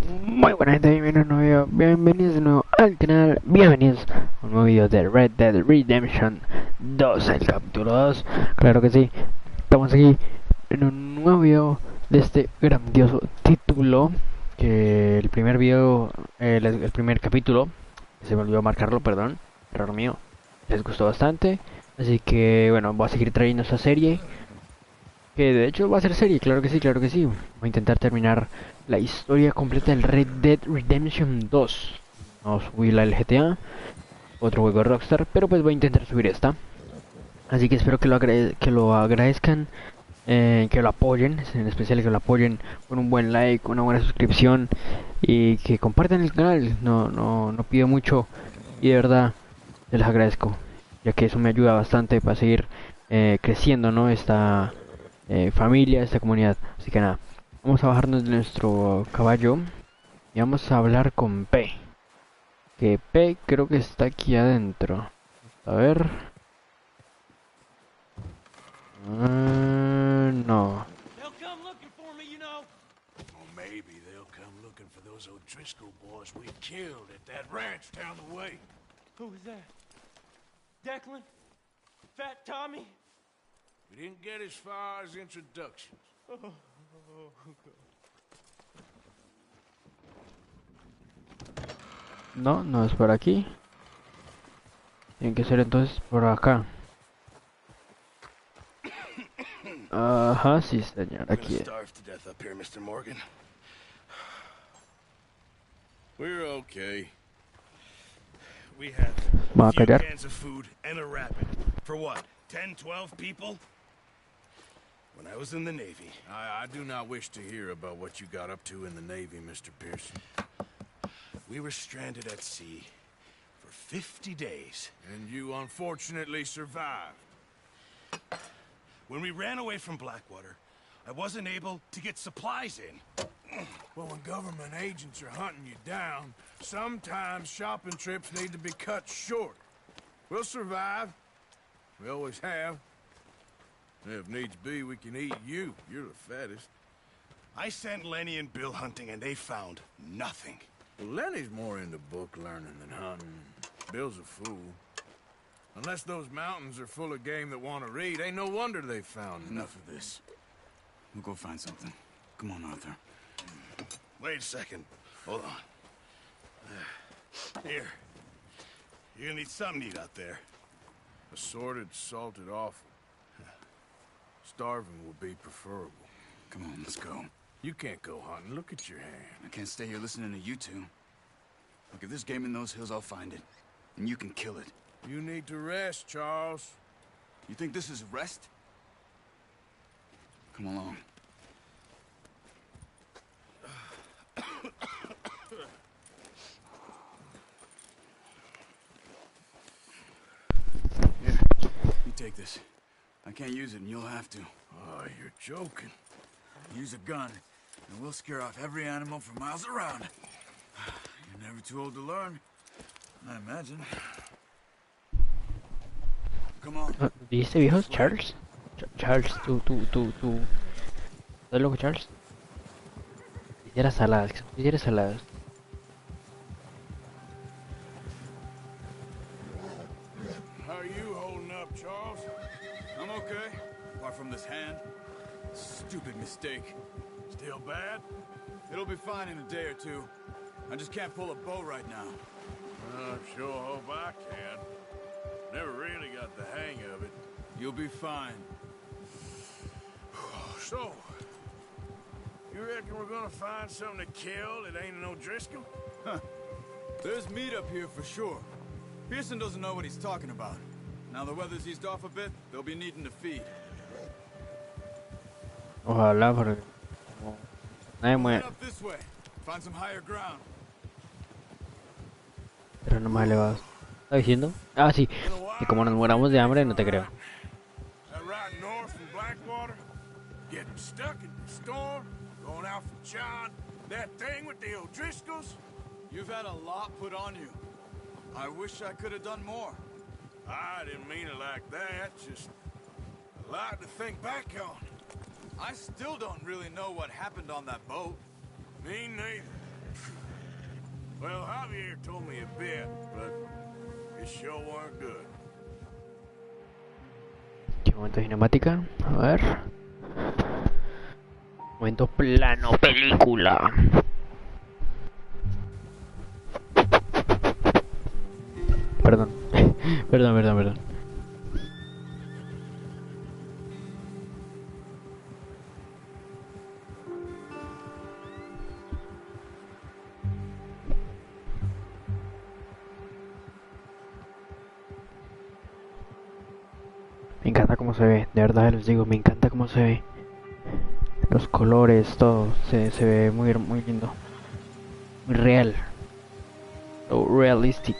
Muy buena gente, bienvenidos de nuevo al canal, bienvenidos a un nuevo video de Red Dead Redemption 2, el capítulo 2, claro que sí, estamos aquí en un nuevo video de este grandioso título, que el primer video, el primer capítulo, se me olvidó marcarlo, perdón, error mío, les gustó bastante, así que bueno, voy a seguir trayendo esta serie. Que de hecho va a ser serie, claro que sí, claro que sí. Voy a intentar terminar la historia completa del Red Dead Redemption 2. No subí la del GTA, otro juego de Rockstar, pero pues voy a intentar subir esta. Así que espero que lo agradezcan, que lo apoyen, en especial que lo apoyen con un buen like, una buena suscripción y que compartan el canal. No pido mucho y de verdad les agradezco, ya que eso me ayuda bastante para seguir creciendo, ¿no? Familia, esta comunidad. Así que nada, vamos a bajarnos de nuestro caballo y vamos a hablar con P. Que P creo que está aquí adentro. A ver. No. Maybe they'll come looking for those O'Driscoll boys we killed at that ranch down the way. Who was that? Declan? Fat Tommy? We didn't get as far as introductions. No, no es por aquí. Tiene que ser entonces por acá. Ajá, sí señor, aquí es. Starved to death up here, Mr. Morgan. We're okay. We have Vamos a a few callar. cans of food and a rabbit. For what? 10, 12 people? When I was in the Navy. I do not wish to hear about what you got up to in the Navy, Mr. Pearson. We were stranded at sea for 50 days. And you unfortunately survived. When we ran away from Blackwater, I wasn't able to get supplies in. Well, when government agents are hunting you down, sometimes shopping trips need to be cut short. We'll survive. We always have. If needs be, we can eat you. You're the fattest. I sent Lenny and Bill hunting, and they found nothing. Well, Lenny's more into book learning than hunting. Bill's a fool. Unless those mountains are full of game that want to read, ain't no wonder they found Enough of this. We'll go find something. Come on, Arthur. Wait a second. Hold on. Here. You're gonna need something to eat out there. Assorted, salted offal. Starving will be preferable. Come on, let's go. You can't go hunting. Look at your hand. I can't stay here listening to you two. Look, if there's game in those hills, I'll find it. And you can kill it. You need to rest, Charles. You think this is rest? Come along. Here, you take this. I can't use it, and you'll have to. Oh, you're joking. Use a gun, and we'll scare off every animal for miles around. You're never too old to learn, I imagine. Come on. ¿Dijiste viejos? ¿Charles? Charles, tú. ¿Estás loco, Charles? Quisiera saladas. How are you holding up, Charles? I'm okay, apart from this hand. Stupid mistake. Still bad? It'll be fine in a day or two. I just can't pull a bow right now. I sure hope I can. Never really got the hang of it. You'll be fine. So, you reckon we're gonna find something to kill that ain't no Driscoll? Huh. There's meat up here for sure. Pearson doesn't know what he's talking about. Now the weather's eased off a bit, they'll be needing to feed. Ojalá, porque nadie We'll muere, head up this way. Find some higher ground. pero no más elevados. ¿Está diciendo? Ah, sí, que como nos muramos de hambre, no te creo. That right north from Blackwater? Getting stuck in the storm? Going out from John? That thing with the O'Driscolls? You've had a lot put on you. I wish I could have done more. I didn't mean it like that, just a lot to think back on. I still don't really know what happened on that boat. Me neither. Well, Javier told me a bit, but it sure weren't good. ¿Qué momento de cinemática? A ver. Momento plano película. Perdón. Perdón. Me encanta cómo se ve, de verdad les digo, me encanta cómo se ve. Los colores, todo, se ve muy lindo. Muy real. So realistic.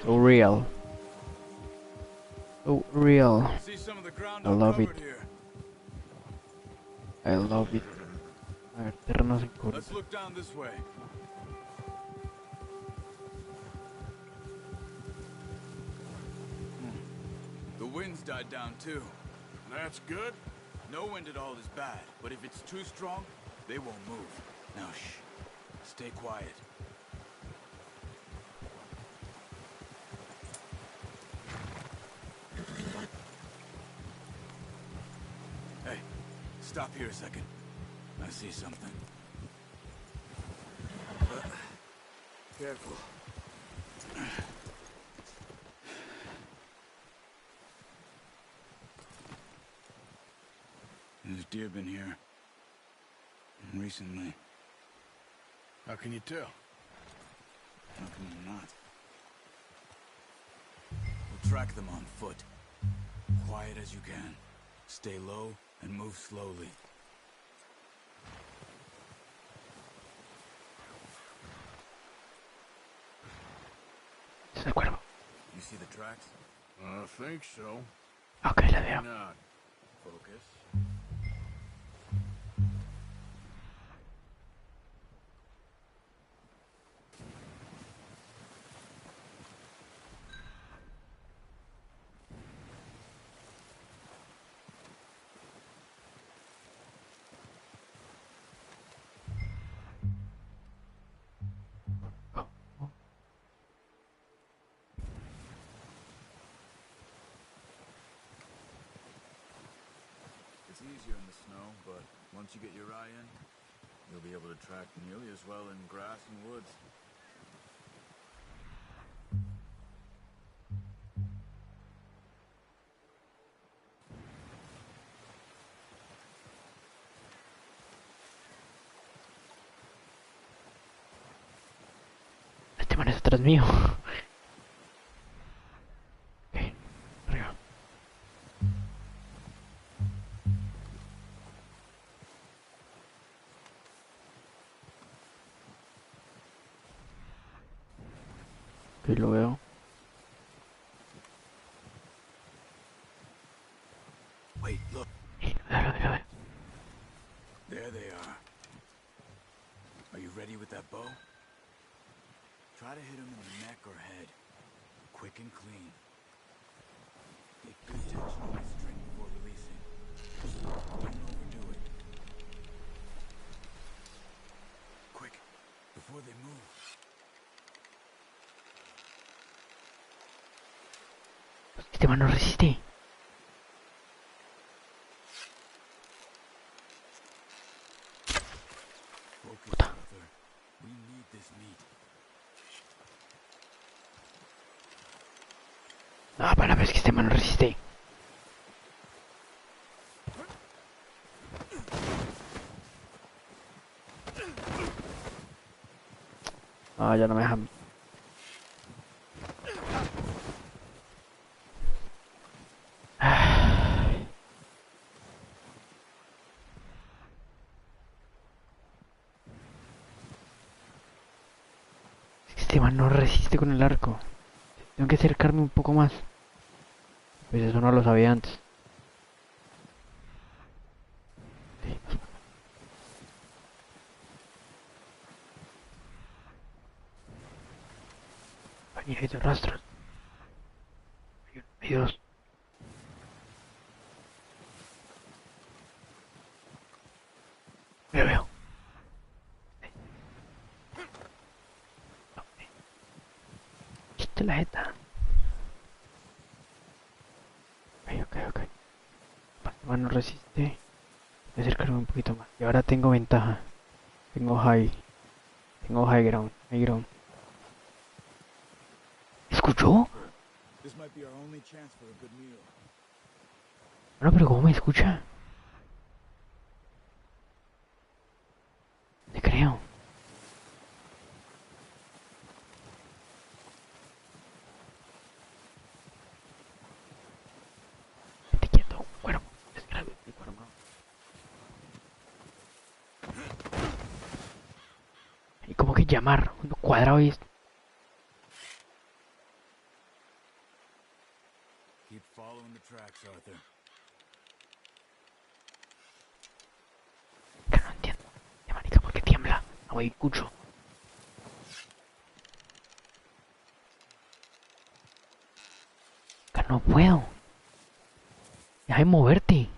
So real. So real. See some of the ground I love it. uncovered here. I love it. A ver, terrenos Let's encubridos. look down this way. The wind's died down too. That's good. No wind at all is bad, but if it's too strong, they won't move. Now shh. Stay quiet. Hey, stop here a second. I see something. Careful. There's deer been here. Recently. How can you tell? How come you're not? We'll track them on foot. Quiet as you can. Stay low and move slowly. Es el cuervo. You see the tracks? I think so. Ok, la veo. Not. Focus. It's easier in the snow, but once you get your eye in, you'll be able to track nearly as well in grass and woods. Este man es atrás mío. Ok, arriba. Ok, lo veo. Wait, look. Lo veo. There they are. Are you ready with that bow? Try to hit him in the neck or head. Quick and clean. Take good tension on the string before releasing. Don't overdo it. Quick, before they move. Este man no resiste. Focus, brother. We need this meat. Ah, para ver, es que este man no resiste. Ah, ya no me dejan. Este man no resiste con el arco. Tengo que acercarme un poco más. Pues eso no lo sabía antes. Ahí hay dos rastros. Hay dos. Lo veo. Ponte la jeta. Ok. Más no resiste. Voy a acercarme un poquito más. Y ahora tengo ventaja. Tengo high ground. ¿Escuchó? This might be our only chance for a good meal. Bueno, pero ¿cómo me escucha? Te creo. Vete quieto, cuervo. Espera, mi cuervo. Y como que llamar. Cuadrado y... Keep following the tracks, Arthur. Que no entiendo. Ya, marica, ¿por qué tiembla? No me escucho. Que no puedo. Deja de moverte.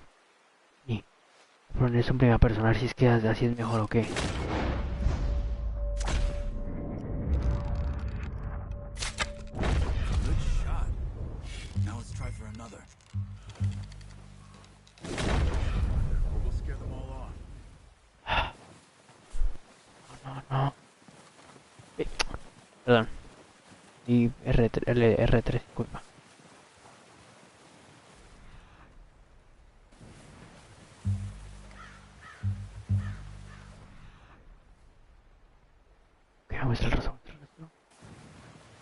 Y poner eso en primera persona, a ver si es que así es mejor o qué. Good shot. Now let's try for another. We'll scare them all off. No. Perdón. Y R3, disculpa. Ok, vamos a el razón.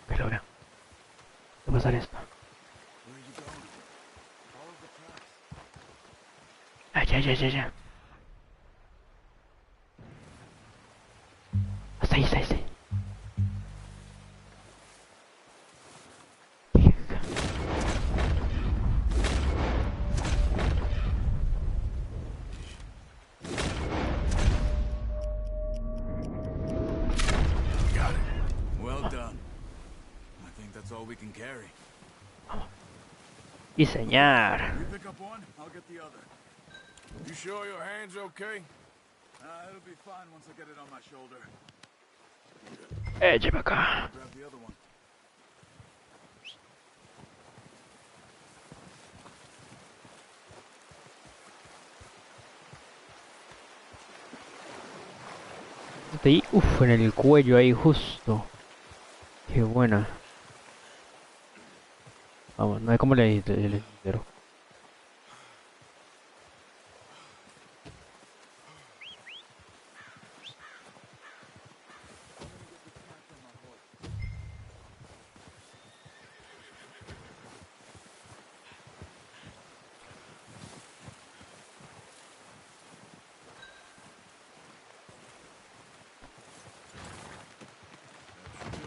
Ok, lo veo. ¿Qué va a pasar esto? Where are you going? Follow the tracks. Ya. Hasta ahí. Got it. Well done. I think that's all we can carry. Diseñar. You pick up one, I'll get the other. You sure your hand's okay? It'll be fine once I get it on my shoulder. Lleva acá. Grab the other one. Hasta ahí, en el cuello ahí justo. Qué buena. Vamos, no hay como le entero.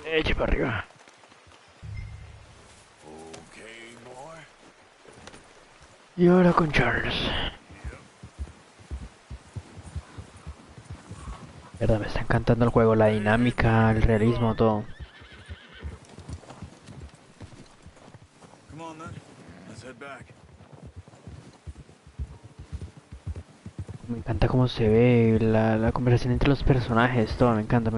Eche para arriba. Okay, boy. Y ahora con Charles. Verdad, me está encantando el juego, la dinámica, el realismo, todo. Come on then. Let's head back. Me encanta cómo se ve la conversación entre los personajes, todo, me encanta.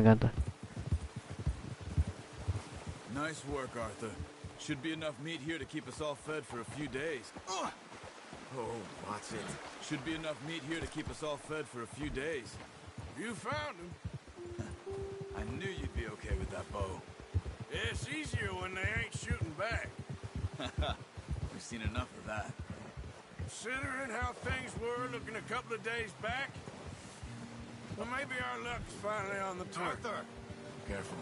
Nice work, Arthur. Should be enough meat here to keep us all fed for a few days. Oh, watch it. Should be enough meat here to keep us all fed for a few days. You found him. I knew you'd be okay with that bow. It's easier when they ain't shooting back. We've seen enough of that. Considering how things were looking a couple of days back, well, maybe our luck's finally on the turn. Arthur! Careful.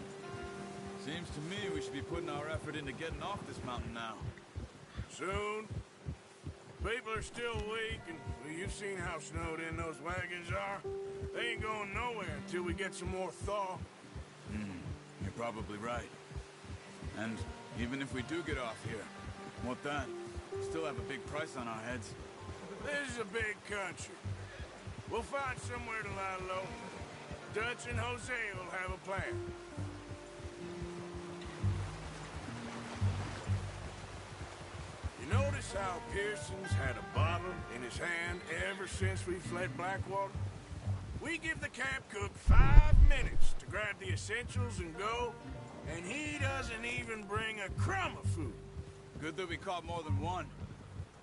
Seems to me we should be putting our effort into getting off this mountain now. Soon. People are still weak, and well, you've seen how snowed in those wagons are. They ain't going nowhere until we get some more thaw. You're probably right. And even if we do get off here, what then? We still have a big price on our heads. This is a big country. We'll find somewhere to lie low. Dutch and Jose will have a plan. You notice how Pearson's had a bottle in his hand ever since we fled Blackwater? We give the camp cook 5 minutes to grab the essentials and go, And he doesn't even bring a crumb of food. Good that we caught more than one.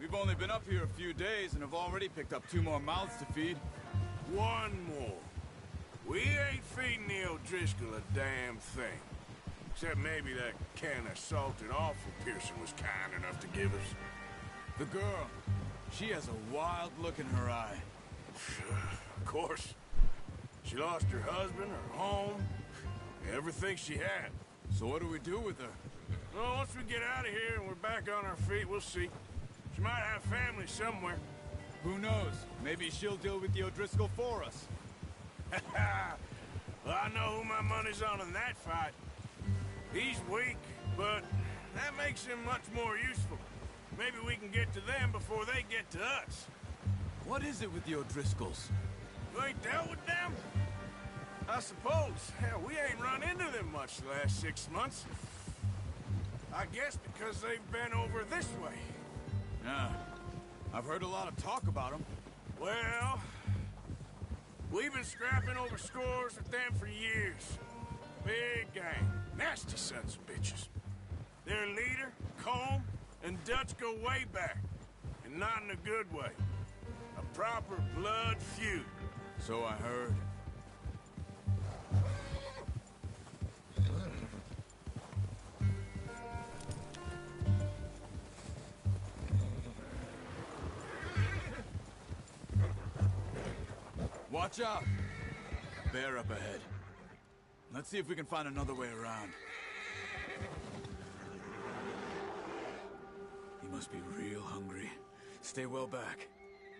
We've only been up here a few days and have already picked up 2 more mouths to feed. One more. We ain't feeding the O'Driscoll a damn thing. Except maybe that can of salted offal Pearson was kind enough to give us. The girl, she has a wild look in her eye. Of course. She lost her husband, her home, everything she had. So what do we do with her? Well, once we get out of here and we're back on our feet, we'll see. She might have family somewhere. Who knows? Maybe she'll deal with the O'Driscoll for us. Well, I know who my money's on in that fight. He's weak, but that makes him much more useful. Maybe we can get to them before they get to us. What is it with the O'Driscolls? You ain't dealt with them? I suppose. Hell, we ain't run into them much the last 6 months. I guess because they've been over this way. Yeah, I've heard a lot of talk about them. Well, we've been scrapping over scores with them for years. Big gang. Nasty sons of bitches. Their leader, Combe, and Dutch go way back. And not in a good way. A proper blood feud. So I heard. Watch out! Bear up ahead. Let's see if we can find another way around. He must be real hungry. Stay well back.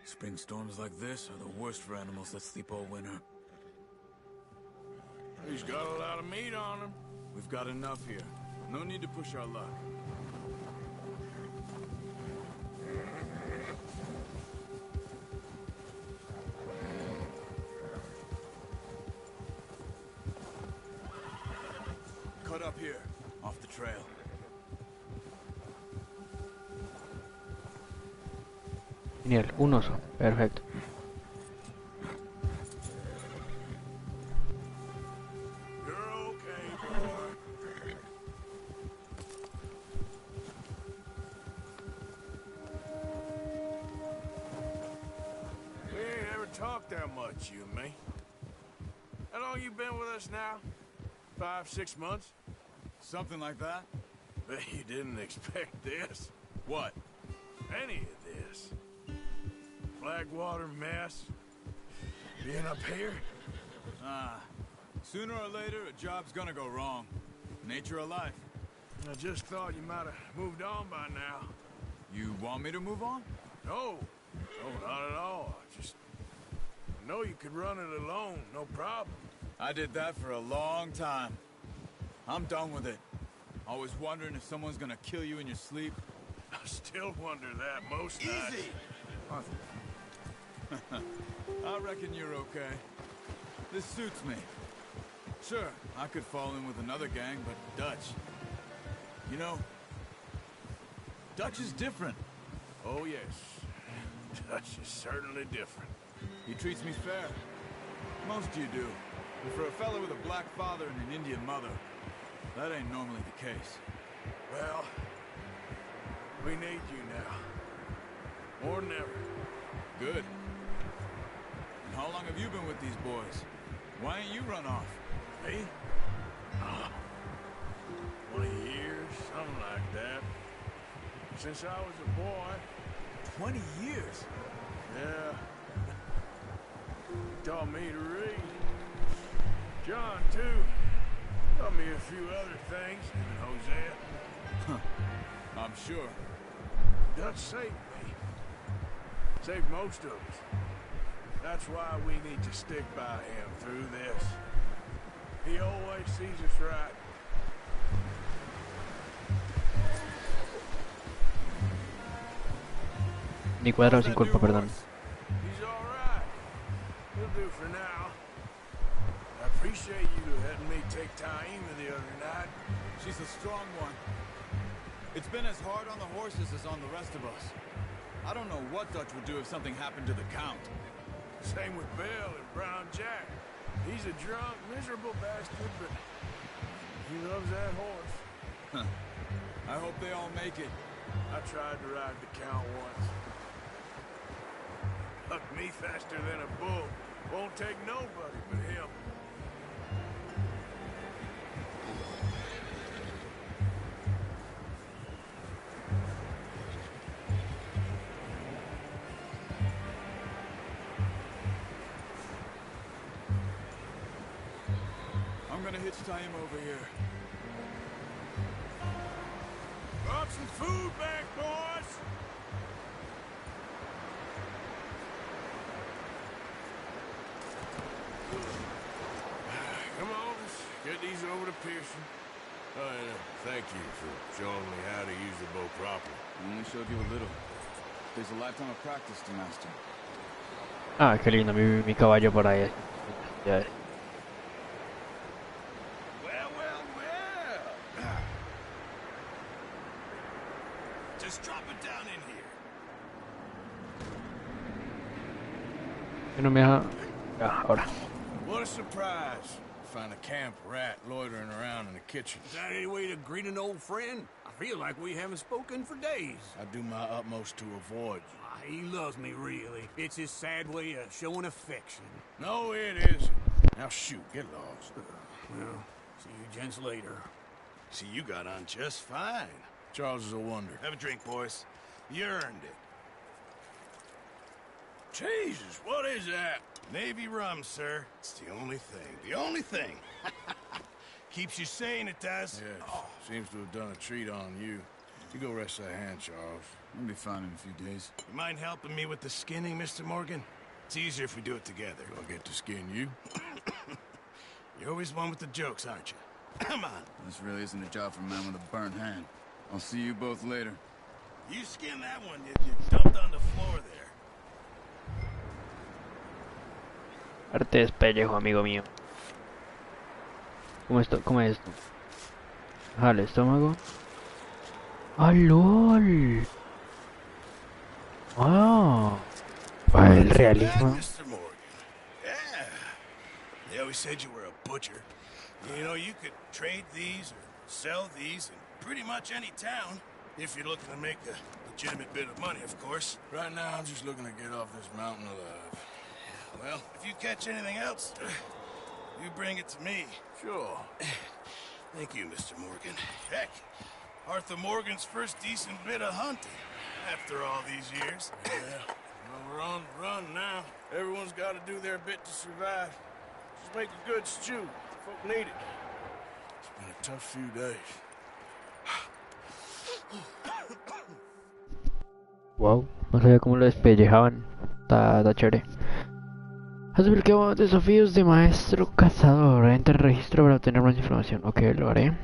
Spring storms like this are the worst for animals that sleep all winter. He's got a lot of meat on him. We've got enough here. No need to push our luck. Cut up here, off the trail. Genial, un oso, perfecto. You're okay, boy. We ain't ever talked that much, you and me. How long you been with us now? 5, 6 months? Something like that? Bet you didn't expect this. What? Any of this. Blackwater mess. Being up here? Sooner or later, a job's gonna go wrong. Nature of life. I just thought you might have moved on by now. You want me to move on? No. No, not at all. I know you could run it alone, no problem. I did that for a long time. I'm done with it. Always wondering if someone's gonna kill you in your sleep. I still wonder that most nights. Easy! I reckon you're okay. This suits me. Sure, I could fall in with another gang, but Dutch... You know, Dutch is different. Oh, yes. Dutch is certainly different. He treats me fair. Most you do. But for a fella with a black father and an Indian mother, that ain't normally the case. Well, we need you now. More than ever. Good. And how long have you been with these boys? Why ain't you run off? Me? 20 years, something like that. Since I was a boy. 20 years? Yeah. Taught me to read. John, too. Taught me a few other things. And Hosea. I'm sure. Dutch saved me. Saved most of us. That's why we need to stick by him through this. He always sees us right. Ni cuadrado sin culpa, perdón. He's all right. He'll do for now. I appreciate you letting me take Taima the other night. She's a strong one. It's been as hard on the horses as on the rest of us. I don't know what Dutch would do if something happened to the Count. Same with Bill and Brown Jack. He's a drunk, miserable bastard, but He loves that horse. I hope they all make it. I tried to ride the count once. Hucked me faster than a bull. Won't take nobody but him. I'm gonna hitch tie him over here. Brought some food back, boys! Come on, let's get these over to Pearson. Oh, and thank you for showing me how to use the bow properly. I only showed you a little. There's a lifetime of practice to master. Ah, qué lindo, mi caballo por ahí. Ya. Well. Just drop it down in here. Que no me deja. Ya, ahora. What a surprise. Find a camp rat loitering around in the kitchen. Is that any way to greet an old friend? I feel like we haven't spoken for days. I do my utmost to avoid you. He loves me, really. It's his sad way of showing affection. No, it isn't. Now shoot, get lost. Well, see you gents later. See, you got on just fine. Charles is a wonder. Have a drink, boys. You earned it. Jesus, what is that? Navy rum, sir. It's the only thing. The only thing. Keeps you sane, it does. Yes. Oh. Seems to have done a treat on you. You go rest that hand, Charles. We'll be fine in a few days. You mind helping me with the skinning, Mr. Morgan? It's easier if we do it together. Do I get to skin you? You're always one with the jokes, aren't you? Come on. This really isn't a job for a man with a burnt hand. I'll see you both later. You skin that one you dumped on the floor there. Arte de despellejo, amigo mío. ¿Cómo es esto? Jale, estómago. ¡Ah, lol! ¡Ah! El realismo. Mr. Morgan. Yeah. They always said you were a butcher. You know, you could trade these or sell these in pretty much any town. If you're looking to make a legitimate bit of money, of course. Right now, I'm just looking to get off this mountain alive. Well, if you catch anything else, you bring it to me. Sure. Thank you, Mr. Morgan. Heck, Arthur Morgan's first decent bit of hunting after all these years. Yeah, well, we're on the run now. Everyone's got to do their bit to survive. Just make a good stew. Folk need it. It's been a tough few days. Wow, no sabía cómo lo despellejaban. Está chévere. Has desbloqueado desafíos de maestro cazador. Entra el registro para obtener más información. Ok, lo haré.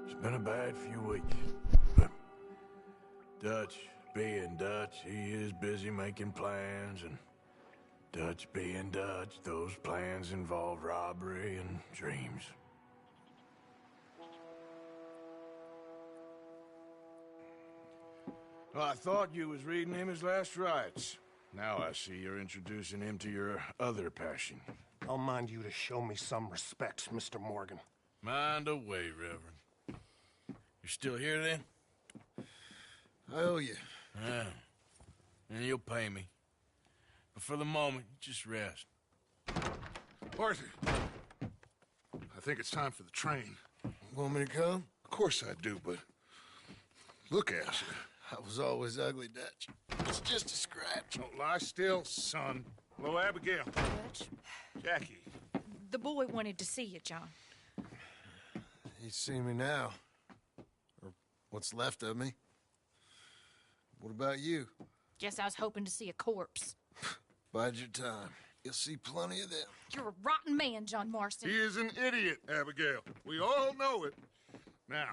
It's been a bad few weeks. But Dutch being Dutch, he is busy making plans, and Dutch being Dutch, those plans involve robbery and dreams. Well, I thought you was reading him his last rites. Now I see you're introducing him to your other passion. I'll mind you to show me some respect, Mr. Morgan. Mind away, Reverend. You're still here, then? I owe you. Yeah. And you'll pay me. But for the moment, just rest. Arthur, I think it's time for the train. Want me to come? Of course I do, but look at you. I was always ugly, Dutch. It's just a scratch. Don't lie still, son. Hello, Abigail. Dutch, Jackie. the boy wanted to see you, John. He's seen me now. Or what's left of me. What about you? Guess I was hoping to see a corpse. Bide your time. You'll see plenty of them. You're a rotten man, John Marston. He is an idiot, Abigail. We all know it. Now,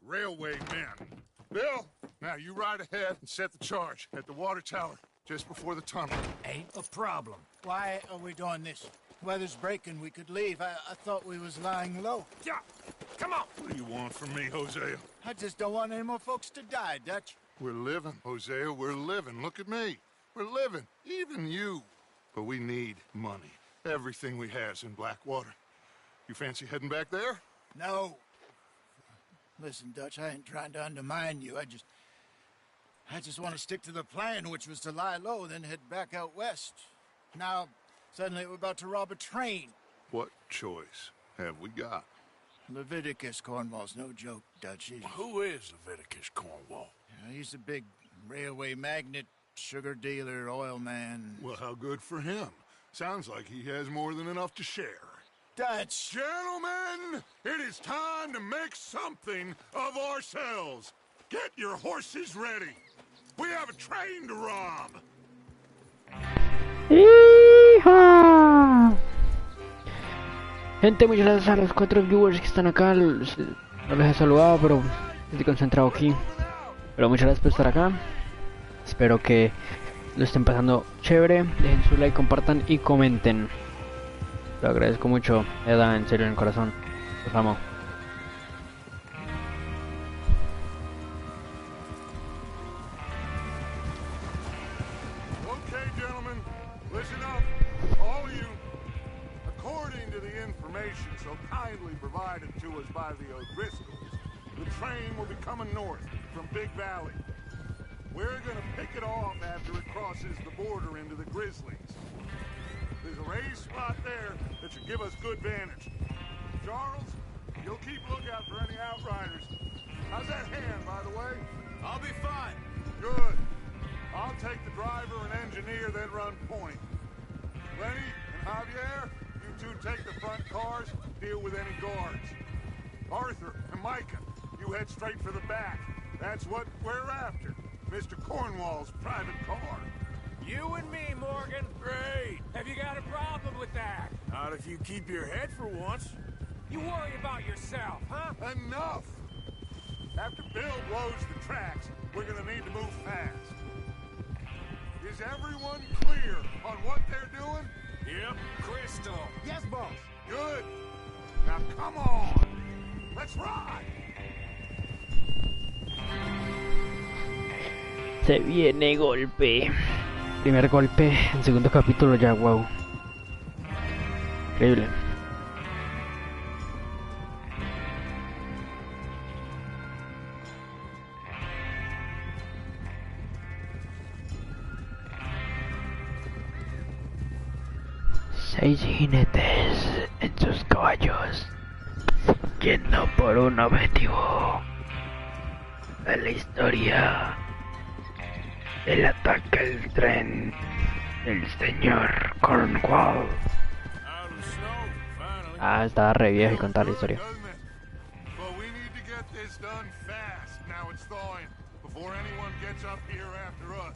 railway men. Bill, now you ride ahead and set the charge at the water tower just before the tunnel. Ain't a problem. Why are we doing this? Weather's breaking. We could leave. I thought we was lying low. Yeah, come on. What do you want from me, Hosea? I just don't want any more folks to die, Dutch. We're living, Hosea. We're living. Look at me. We're living. Even you. But we need money. Everything we has in Blackwater. You fancy heading back there? No. Listen, Dutch, I ain't trying to undermine you. I just want to stick to the plan, which was to lie low, then head back out west. Now, suddenly we're about to rob a train. What choice have we got? Leviticus Cornwall's no joke, Dutch. Who is Leviticus Cornwall? He's a big railway magnate, sugar dealer, oil man. Well, how good for him. Sounds like he has more than enough to share. Dutch! Gentlemen, it is time to make something of ourselves. Get your horses ready. We have a train to rob. ¡Hija! Gente, muchas gracias a los 4 viewers que están acá. No les he saludado, pero estoy concentrado aquí. Pero muchas gracias por estar acá. Espero que lo estén pasando chévere. Dejen su like, compartan y comenten. Lo agradezco mucho, de verdad, en serio, en el corazón. Los amo. Okay, gentlemen, listen up, all of you. According to the information so kindly provided to us by the O'Driscolls, the train will be coming north from Big Valley. We're gonna pick it off after it crosses the border into the Grizzlies. There's a raised spot there that should give us good vantage. Charles, you'll keep lookout for any outriders. How's that hand, by the way? I'll be fine. Good. I'll take the driver and engineer, then run point. Lenny and Javier, you two take the front cars, deal with any guards. Arthur and Micah, you head straight for the back. That's what we're after. Mr. Cornwall's private car. You and me, Morgan. Great. Have you got a problem with that? Not if you keep your head for once. You worry about yourself, huh? Enough! After Bill blows the tracks, we're gonna need to move fast. Is everyone clear on what they're doing? Yep. Crystal. Yes, boss. Good. Now come on. Let's ride. Se viene golpe. Primer golpe, en segundo capítulo ya, wow. Increíble. Seis jinetes en sus caballos, yendo por un objetivo de la historia. El ataque al tren del señor Cornwall. Ah, estaba re viejo y contar la historia. But we need to get this done fast. Now it's thawing before anyone gets up here after us.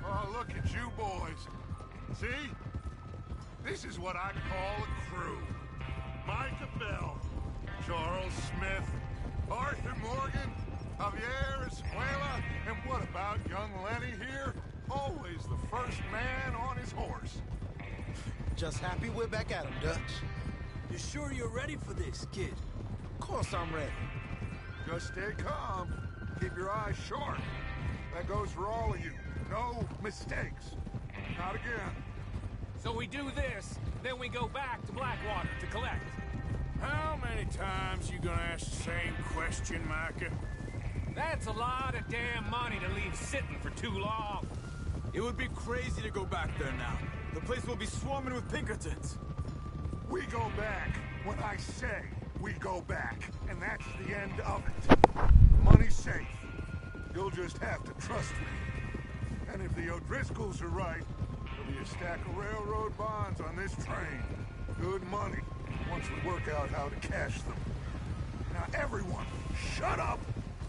Oh, look at you boys. See? This is what I call a crew. Micah Bell, Charles Smith, Arthur Morgan, Javier Escuela, and what about young Lenny here? Always the first man on his horse. Just happy we're back at him, Dutch. You sure you're ready for this, kid? Of course I'm ready. Just stay calm. Keep your eyes sharp. That goes for all of you. No mistakes. Not again. So we do this, then we go back to Blackwater to collect. How many times you gonna ask the same question, Micah? That's a lot of damn money to leave sitting for too long. It would be crazy to go back there now. The place will be swarming with Pinkertons. We go back when I say we go back, and that's the end of it. Money's safe. You'll just have to trust me. And if the O'Driscolls are right, there'll be a stack of railroad bonds on this train. Good money, once we work out how to cash them. Now everyone, shut up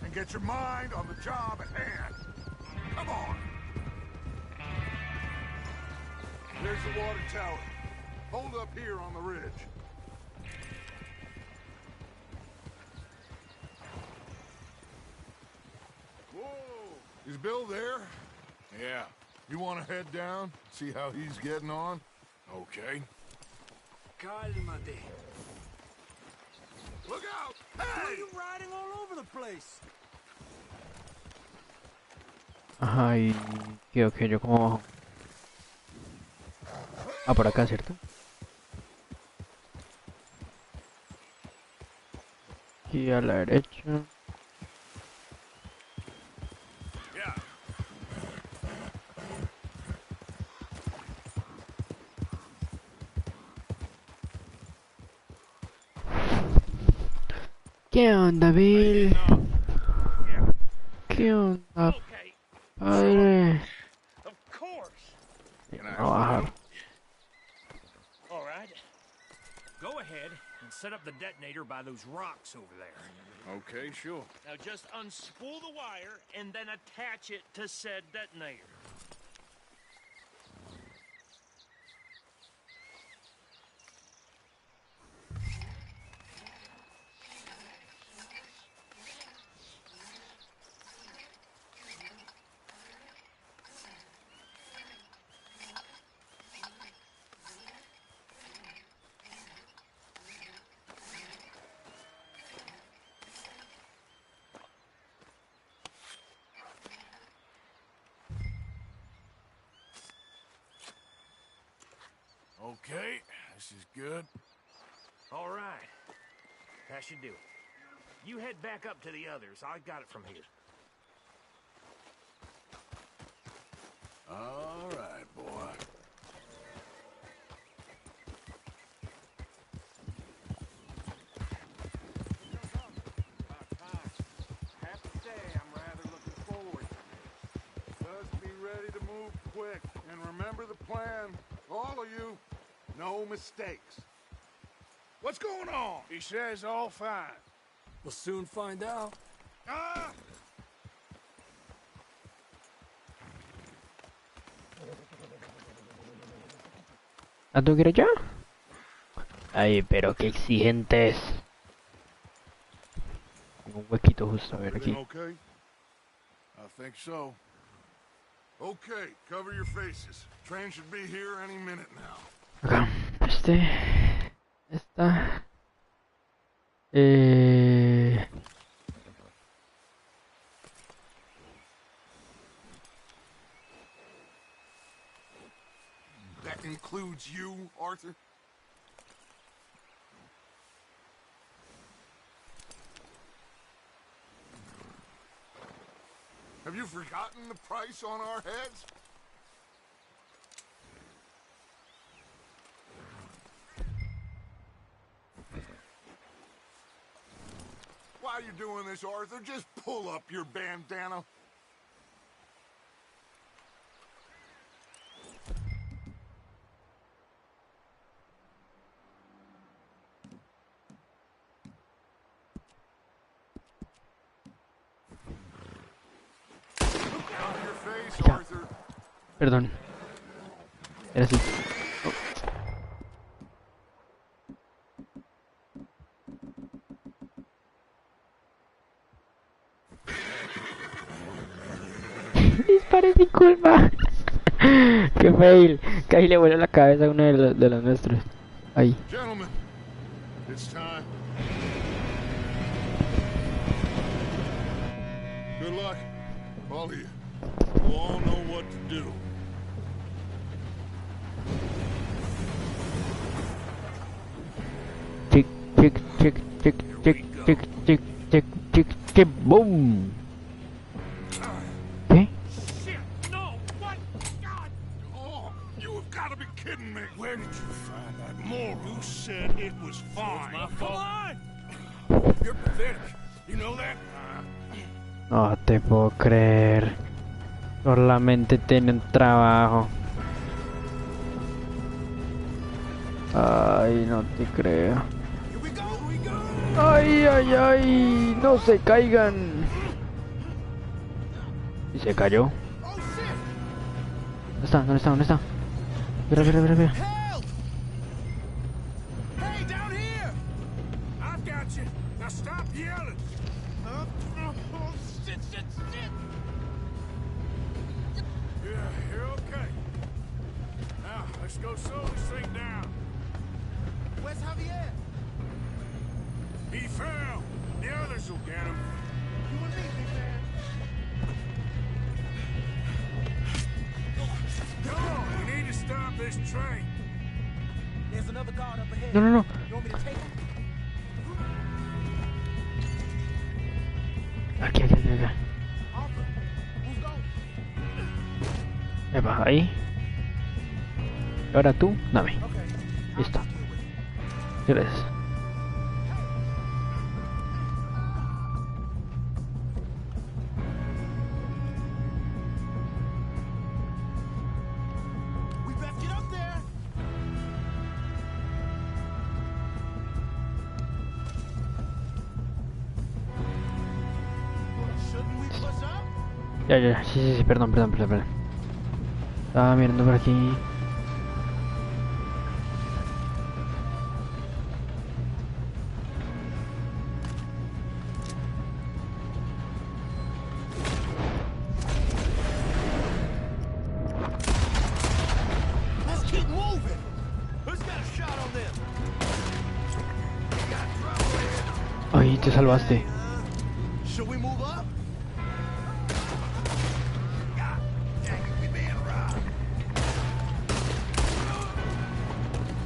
and get your mind on the job at hand. Come on. There's the water tower. Hold up here on the ridge. Whoa! Is Bill there? Yeah. You want to head down, see how he's getting on? Okay. Cálmate. Look out! Why are Hey! you riding all over the place? Ajá, y quiero que yo como bajo. Ah, por acá, ¿cierto? Y a la derecha. Yeah. ¿Qué onda, Bill? ¿Qué onda, Okay, padre? of course. A bajar. All right. Go ahead and set up the detonator by those rocks over there. Okay, sure. Now just unspool the wire and then attach it to said detonator. Okay, this is good. All right. That should do it. You head back up to the others. I got it from here. All right, boy. Have to say, I'm rather looking forward. Just be ready to move quick, and remember the plan. All of you, no mistakes. What's going on? He says all fine. We'll soon find out. Ah! ¿A tú quieres ya? Ay, pero qué exigente es. Un huequito justo, a ver aquí. Everything okay? I think so. Okay, cover your faces. Train should be here any minute now. Acá, esta. That includes you, Arthur? Have you forgotten the price on our heads? While you're doing this, Arthur, just pull up your bandana. Cover your face, Ya. Arthur. Perdón. Era así. Disparé sin culpa. Qué fail. Casi le vuela la cabeza a uno de los nuestros. Ahí. Gentlemen, it's time. Good luck, all of you. We'll all know what to do. Chick, chick, chick, chick, chick, chick, chick, chick, chick, chick, boom. ¿Qué? Shit! No! What? God! Oh, you have got to be kidding me. Where did you find that moron? You said it was fine. My fault. You're pathetic. You know that? No te puedo creer. Solamente tienen trabajo. Ay, no te creo. Here we go. Here we go. Ay, ay, ay. No se caigan. ¿Y se cayó? Oh shit! ¿Dónde está? ¿Dónde está? ¿Dónde está? Mira, mira, mira, mira. Help! Hey, down here! I've got you. Now stop yelling. Oh, shit, shit, shit! Yeah, you're okay. Now, let's go slow this thing down. Where's Javier? He fell. The others will get him. You and me, big man. Come on, we need to stop this train. There's another guard up ahead. No, no, no. You want me to take him? Epa, ahí. Y ahora tú, dame. Listo. Gracias. We best get up there. Shouldn't we push up? Ya, sí, perdón. Estaba mirando por aquí. Let's keep moving. Who's got a shot on them? Ay, te salvaste. Should we move up?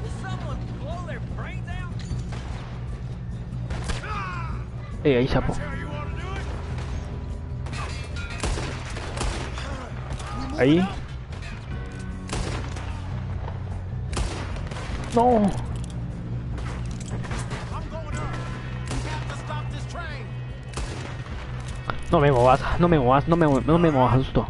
Will someone blow their brains out? Ahí, sapo. How you want to do it? Ahí. No. I'm going up. We have to stop this train. No me movas, justo.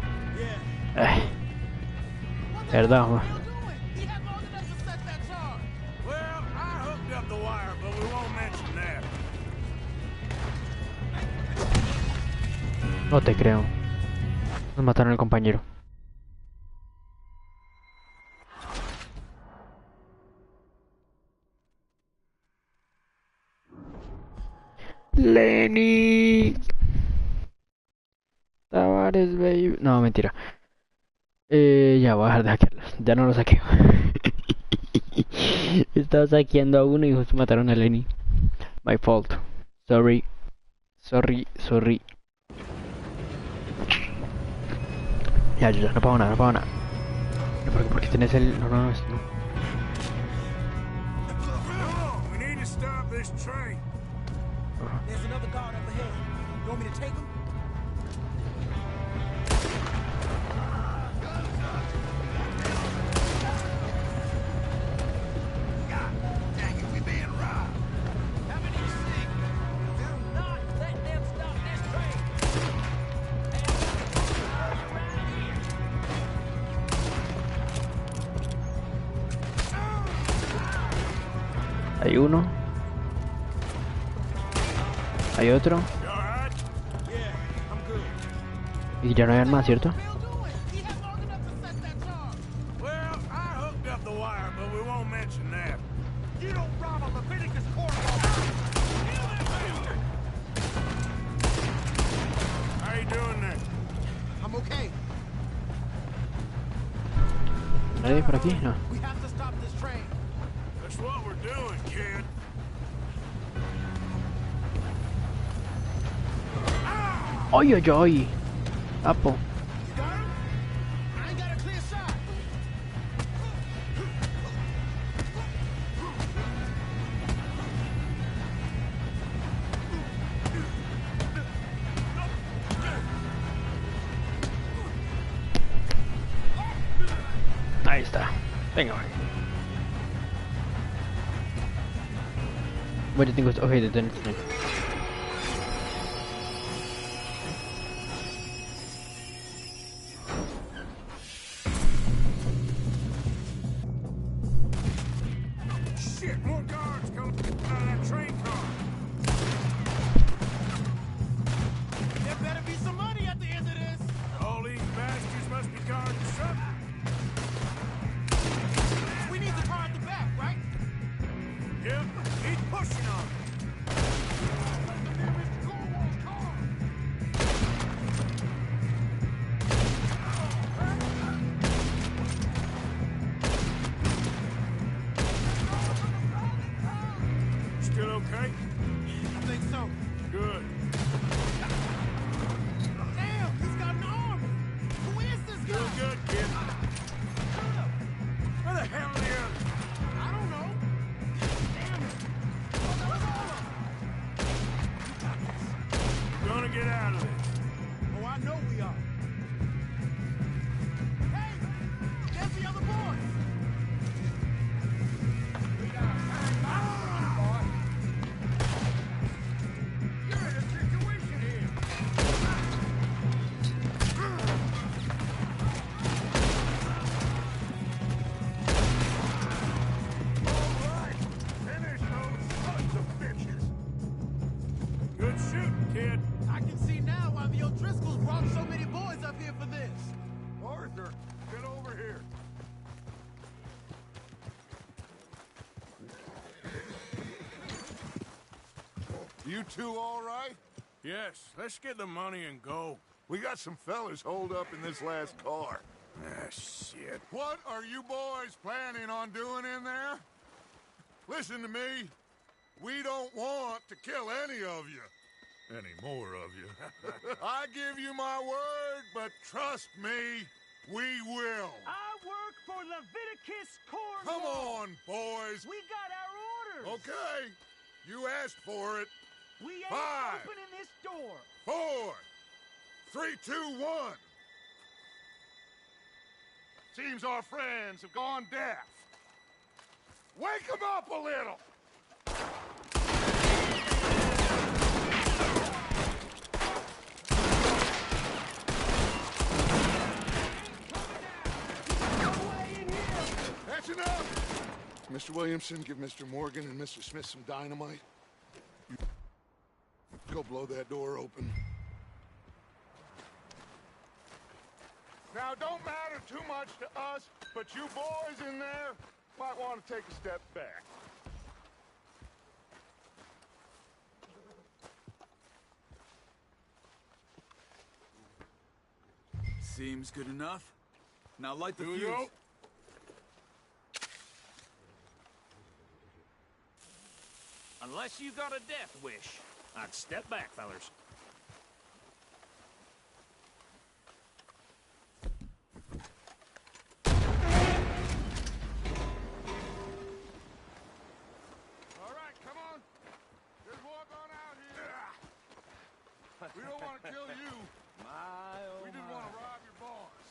Verdad, What the hell are you doing? We had long enough to set that charge. Well, I hooked up the wire, but we won't mention that. No te creo. Nos mataron al compañero. Lenny. Tavares, baby. No, mentira. Ya voy a dejar de hackearlas. Ya no lo saqueo. Estaba saqueando a uno y justo mataron a Lenny. My fault. Sorry. Ya, no pago nada. No, porque tenés el... No. Come on, we need to stop this train. There's another guard up ahead. You want me to take him? Hay uno. Hay otro. You all right? Yeah, I'm good. Y ya no hay más, ¿cierto? What the hell doing? We had long enough to set that charge. Well, I hooked up the wire, but we won't mention that. You don't rob a Leviticus court. How you doing there? I'm okay. ¿Nadie por aquí? No. We have to stop this train. That's what we're doing, kid. ¡Ay! Apo. You got him? I ain't got a clear shot. Ahí está. Venga, vale. Bueno, tengo... Ok, detenerte. Shit, more guards coming out of that train car. There better be some money at the end of this. All these bastards must be guarding something. We need the car at the back, right? Yep, he's pushing on it. Still okay? I think so. Good. Damn, he's got an army. Who is this guy? Doing good, kid. Where the hell are the others? I don't know. Damn it. We're gonna get out of this. Oh, I know we are. Hey, You two all right? Yes, let's get the money and go. We got some fellas holed up in this last car. Ah, shit. What are you boys planning on doing in there? Listen to me. We don't want to kill any of you. Any more of you. I give you my word, but trust me, we will. I work for Leviticus Corps. Come on, boys. We got our orders. Okay. You asked for it. We ain't 5, opening this door. 4, 3, 2, 1. Seems our friends have gone deaf. Wake them up a little. That's enough. Mr. Williamson, give Mr. Morgan and Mr. Smith some dynamite. You go blow that door open. Now, don't matter too much to us, but you boys in there might want to take a step back. Seems good enough. Now light the Here we fuse. go. Unless you got a death wish, I'd step back, fellers. All right, come on. Just walk on out here. We don't want to kill you. We didn't want to rob your boss.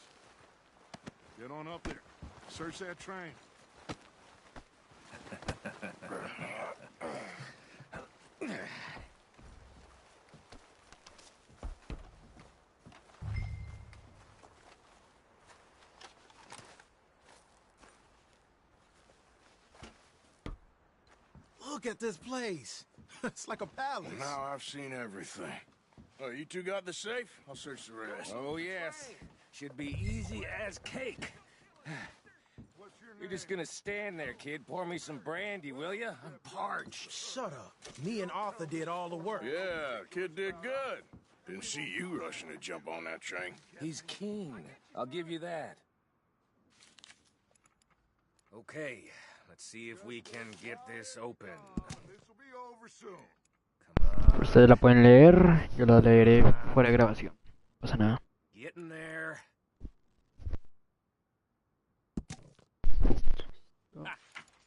Get on up there. Search that train. Look at this place. It's like a palace. Now I've seen everything. Oh, you two got the safe? I'll search the rest. Oh, yes. Should be easy as cake. What's your You're name? just gonna stand there, kid. Pour me some brandy, will ya? I'm parched. Shut up. Me and Arthur did all the work. Yeah, kid did good. Didn't see you rushing to jump on that train. He's keen. I'll give you that. Okay, let's see if we can get this open. This'll be over soon. Come on. Ustedes la pueden leer, yo la leeré fuera de grabación. No pasa nada. Getting there.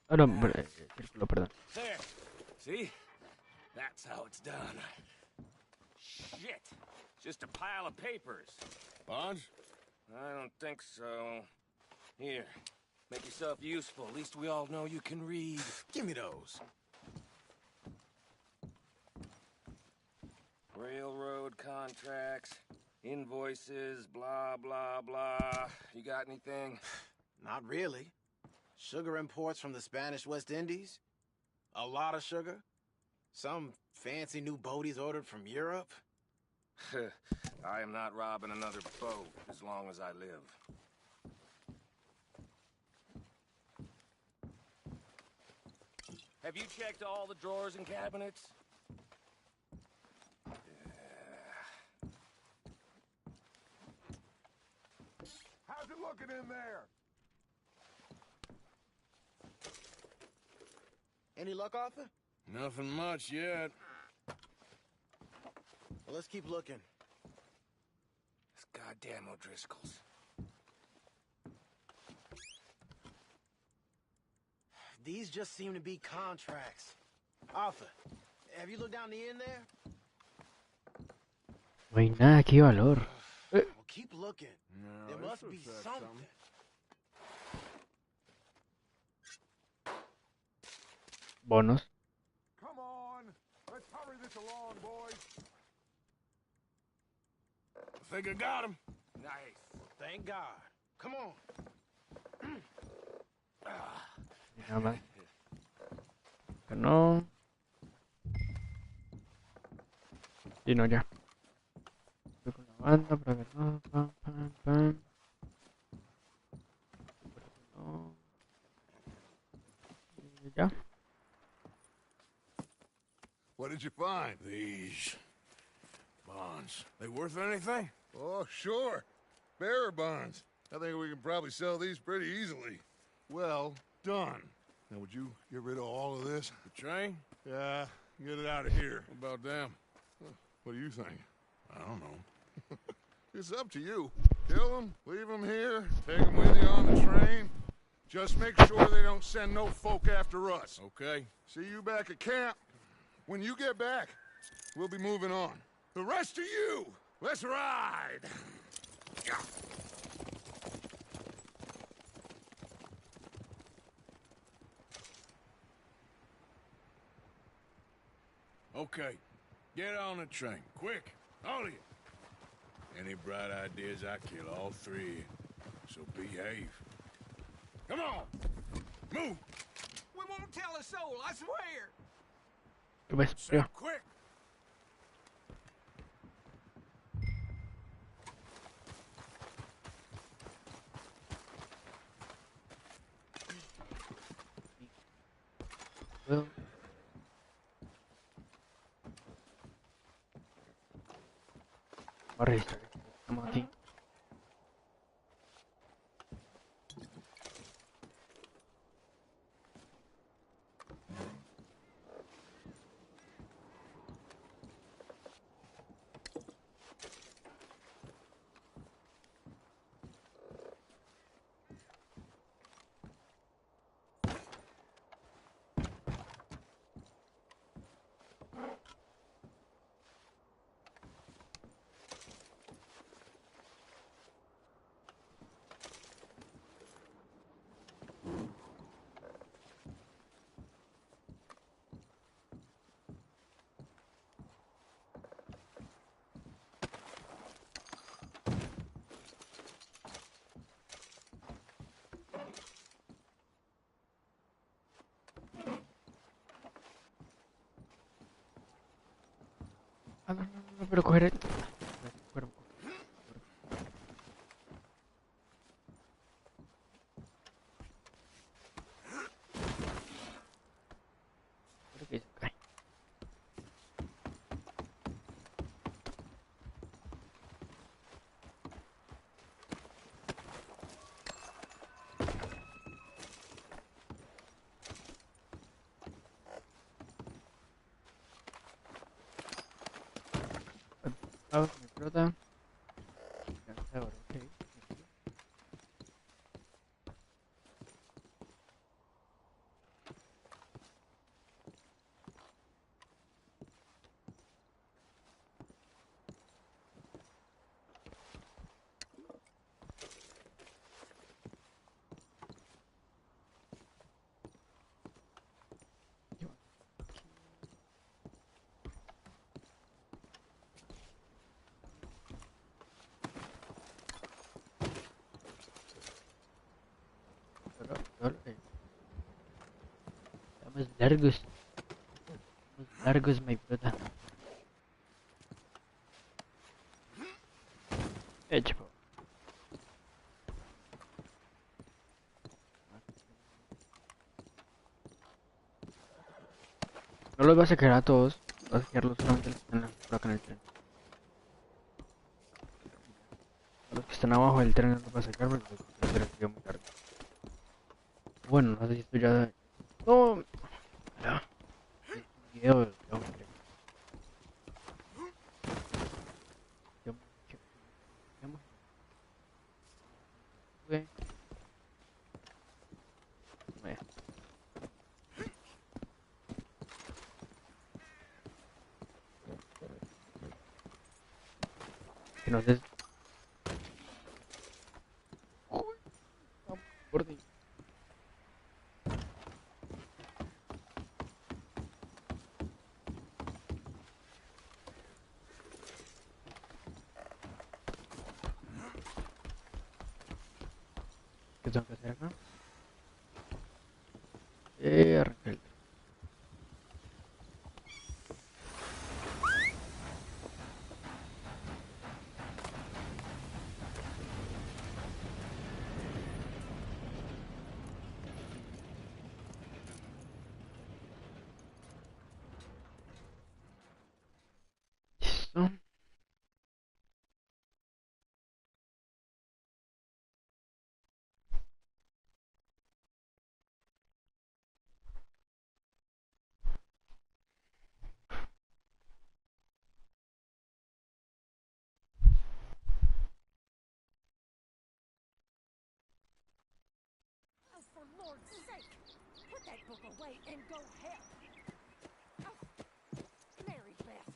Ah, no, círculo, perdón. There. See? That's how it's done. Shit. Just a pile of papers. Bonds? I don't think so. Here. Make yourself useful. At least we all know you can read. Give me those. Railroad contracts, invoices, blah, blah, blah. You got anything? Not really. Sugar imports from the Spanish West Indies. A lot of sugar. Some fancy new boaties ordered from Europe. I am not robbing another boat as long as I live. Have you checked all the drawers and cabinets? How's it looking in there? Any luck, Arthur? Nothing much yet. Well, let's keep looking. This goddamn O'Driscoll's. These just seem to be contracts. Arthur, have you looked down the end there? No hay nada aquí de valor. Well, keep looking. No, There this must will be say something. Bonos. Come on. Let's hurry this along, boys. I think I got him. Nice. Thank God. Come on. Nada más. Que no. Y no, ya. Estoy con la banda para que no. Pam, pam, pam. No. Y ya. What did you find? These bonds. They worth anything? Oh, sure. Bearer bonds. I think we can probably sell these pretty easily. Well done. Now, would you get rid of all of this? The train? Yeah, get it out of here. What about them? What do you think? I don't know. It's up to you. Kill them, leave them here, take them with you on the train. Just make sure they don't send no folk after us. Okay. See you back at camp. When you get back, we'll be moving on. The rest of you, let's ride! Okay. Get on the train. Quick. All of you. Any bright ideas, I kill all three. So behave. Come on! Move! We won't tell a soul, I swear! ¿Qué ves? Say Frío. quick! Well, voy a registrar. Estamos aquí. Ah, no, no, no, pero coger el... Pero, creo que se cae. Ah, me explota. Ahora, ok. Estamos largos. Estamos largos, my brother. Hecho. No los vas a sacar a todos. Vas a sacarlos solamente a los que están por acá en el tren. A los que están abajo del tren no los vas a sacar porque será muy largo. Bueno, no sé si esto ya... No... Ya. El video ya, hombre. Ok. Vaya. Que no sé... Uy, vamos, por Dios. ¿Qué tengo que hacer acá? Arrancar el... look away and go help. Oh, Mary Beth.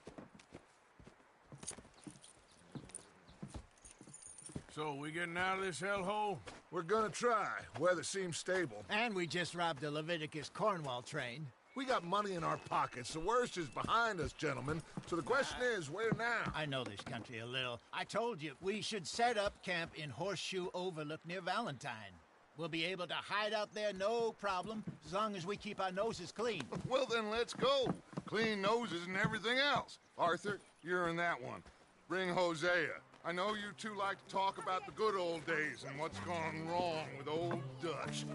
So, we getting out of this hellhole? We're gonna try. Weather seems stable. And we just robbed the Leviticus Cornwall train. We got money in our pockets. The worst is behind us, gentlemen. So the question is, where now? I know this country a little. I told you, we should set up camp in Horseshoe Overlook near Valentine. We'll be able to hide out there, no problem, as long as we keep our noses clean. Well, then let's go. Clean noses and everything else. Arthur, you're in that one. Bring Hosea. I know you two like to talk about the good old days and what's gone wrong with old Dutch.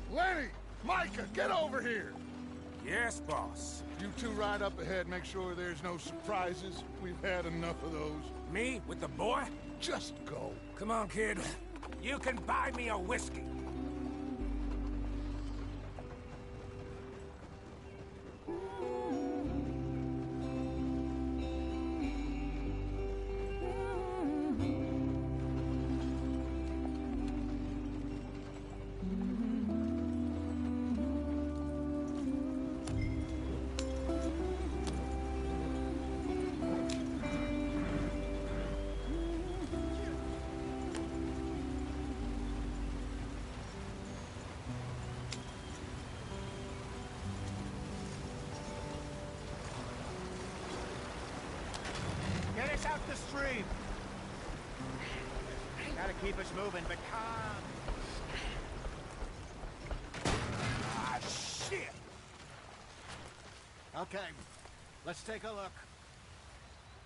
Lenny! Micah, get over here! Yes, boss. You two ride up ahead, make sure there's no surprises. We've had enough of those. Me with the boy? Just go. Come on, kid. You can buy me a whiskey. Get us out the stream. Gotta keep us moving, but calm. Ah, shit! Okay, let's take a look.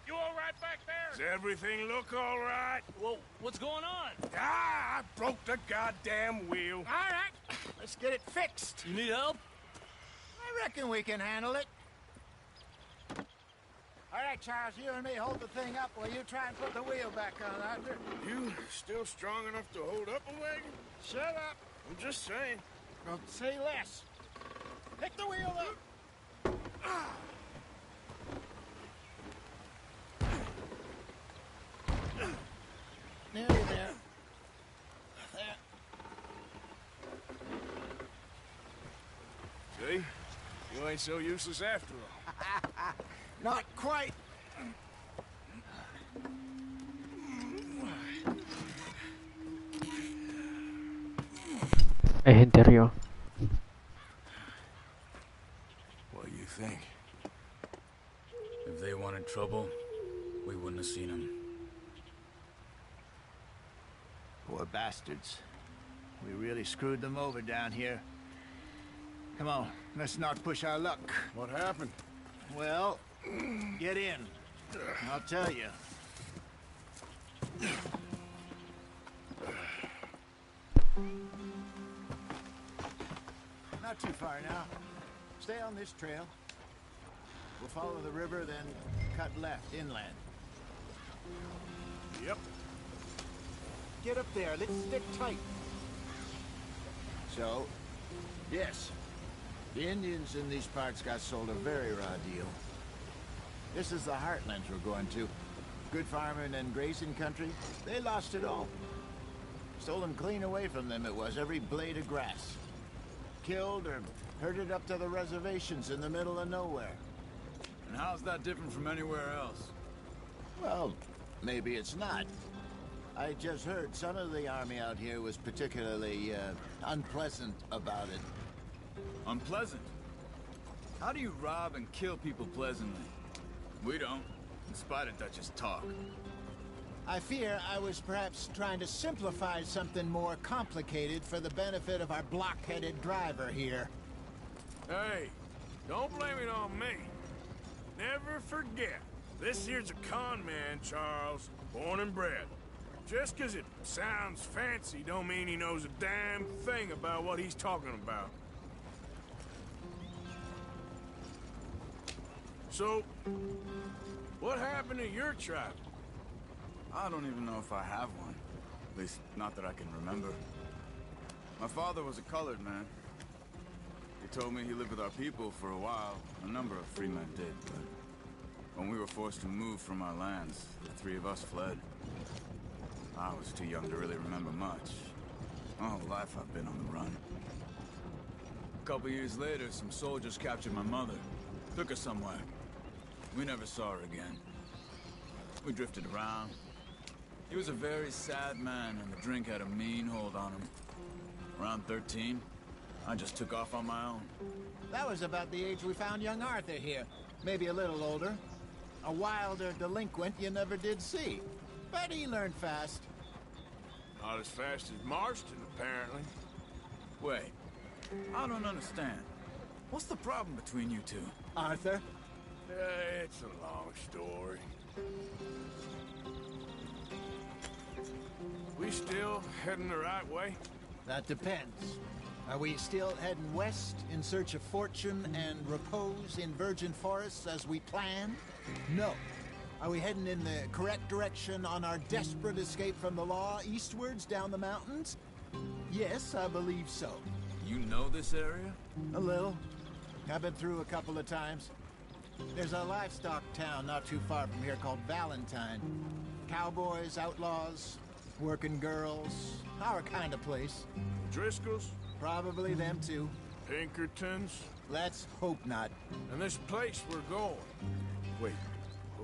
You all right back there? Does everything look all right? Well, what's going on? Ah, I broke the goddamn wheel. All right, let's get it fixed. You need help? I reckon we can handle it. All right, Charles, you and me hold the thing up while you try and put the wheel back on, Arthur. You still strong enough to hold up a wagon? Shut up. I'm just saying. Well, say less. Pick the wheel up. Nearly there. There. See? You ain't so useless after all. Not quite. Hay gente arriba. What do you think? If they wanted trouble, we wouldn't have seen them. Poor bastards. We really screwed them over down here. Come on, let's not push our luck. What happened? Well, get in. I'll tell you. Not too far now. Stay on this trail. We'll follow the river, then cut left, inland. Yep. Get up there. Let's stick tight. So, yes. The Indians in these parts got sold a very raw deal. This is the heartlands we're going to. Good farming and grazing country. They lost it all. Stolen clean away from them it was, every blade of grass. Killed or herded up to the reservations in the middle of nowhere. And how's that different from anywhere else? Well, maybe it's not. I just heard some of the army out here was particularly unpleasant about it. Unpleasant? How do you rob and kill people pleasantly? We don't, in spite of Dutch's talk. I fear I was perhaps trying to simplify something more complicated for the benefit of our block-headed driver here. Hey, don't blame it on me. Never forget, this here's a con man, Charles, born and bred. Just 'cause it sounds fancy don't mean he knows a damn thing about what he's talking about. So, what happened to your tribe? I don't even know if I have one. At least, not that I can remember. My father was a colored man. He told me he lived with our people for a while. A number of free men did, but when we were forced to move from our lands, the three of us fled. I was too young to really remember much. My whole life I've been on the run. A couple years later, some soldiers captured my mother. Took her somewhere. We never saw her again. We drifted around. He was a very sad man, and the drink had a mean hold on him. Around 13, I just took off on my own. That was about the age we found young Arthur here. Maybe a little older. A wilder delinquent you never did see. But he learned fast. Not as fast as Marston, apparently. Wait, I don't understand. What's the problem between you two? Arthur? It's a long story. We still heading the right way? That depends. Are we still heading west in search of fortune and repose in virgin forests as we planned? No. Are we heading in the correct direction on our desperate escape from the law eastwards down the mountains? Yes, I believe so. You know this area? A little. I've been through a couple of times. There's a livestock town not too far from here called Valentine. Cowboys, outlaws, working girls, our kind of place. Driscoll's? Probably them too. Pinkertons? Let's hope not. And this place we're going. Wait,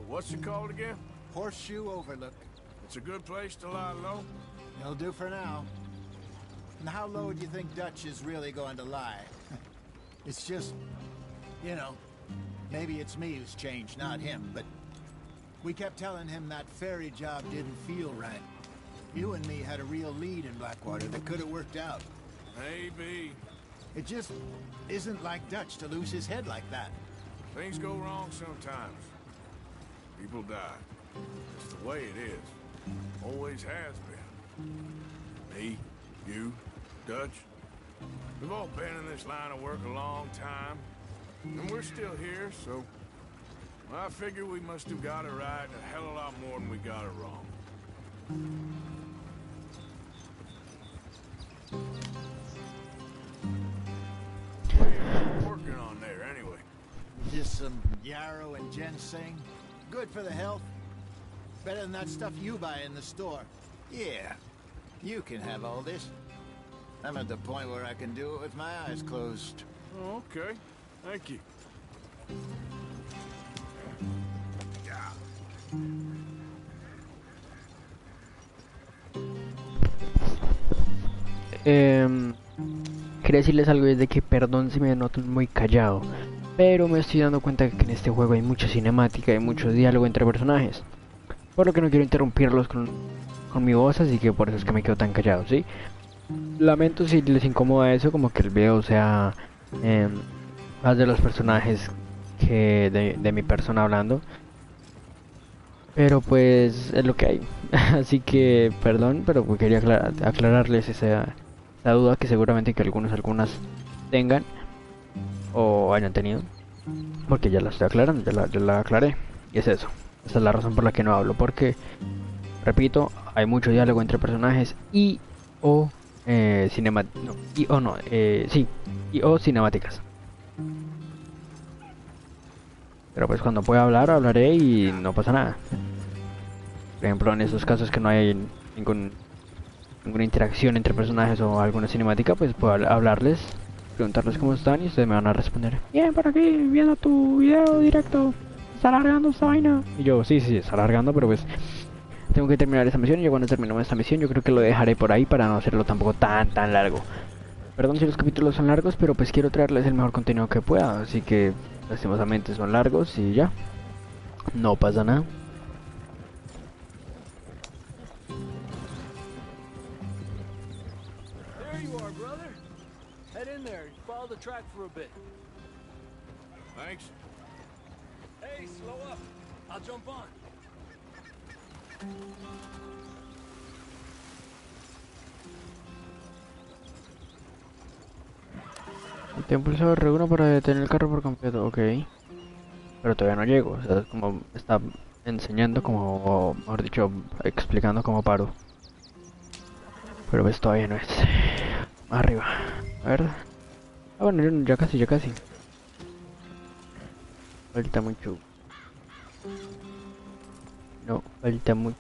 what's it called again? Horseshoe Overlook. It's a good place to lie low? It'll do for now. And how low do you think Dutch is really going to lie? It's just, you know, maybe it's me who's changed, not him, but we kept telling him that ferry job didn't feel right. You and me had a real lead in Blackwater that could have worked out. Maybe. It just isn't like Dutch to lose his head like that. Things go wrong sometimes. People die. It's the way it is. Always has been. Me, you, Dutch. We've all been in this line of work a long time. And we're still here, so I figure we must have got it right a hell of a lot more than we got it wrong. What are you working on there, anyway? Just some yarrow and ginseng. Good for the health. Better than that stuff you buy in the store. Yeah, you can have all this. I'm at the point where I can do it with my eyes closed. Oh, okay. Thank you. Quería decirles algo desde que perdón si me noto muy callado, pero me estoy dando cuenta que en este juego hay mucha cinemática y mucho diálogo entre personajes, por lo que no quiero interrumpirlos con mi voz, así que por eso es que me quedo tan callado, ¿sí? Lamento si les incomoda eso, como que el video sea más de los personajes que de mi persona hablando, pero pues es lo que hay. Así que perdón, pero pues quería aclararles esa duda que seguramente que algunas tengan o hayan tenido, porque ya la estoy aclarando, ya la aclaré, y es eso. Esa es la razón por la que no hablo, porque repito, hay mucho diálogo entre personajes y o cinemáticas. Pero pues cuando pueda hablar, hablaré y no pasa nada. Por ejemplo, en esos casos que no hay ninguna interacción entre personajes o alguna cinemática, pues puedo hablarles, preguntarles cómo están y ustedes me van a responder: bien, por aquí, viendo tu video directo, está alargando esta vaina. Y yo, sí, está alargando, pero pues tengo que terminar esta misión y cuando terminemos esta misión yo creo que lo dejaré por ahí para no hacerlo tampoco tan largo. Perdón si los capítulos son largos, pero pues quiero traerles el mejor contenido que pueda, así que lastimosamente son largos y ya, no pasa nada. There you are, brother. Head in there, follow the track for a bit. Thanks. Hey, slow up. I'll jump on. Te impulso R1 para detener el carro por completo, ok. Pero todavía no llego, o sea, como está enseñando como, mejor dicho, explicando cómo paro. Pero pues todavía no es. Más arriba, a ver. Ah, bueno, ya casi, ya casi. Falta mucho. No, falta mucho.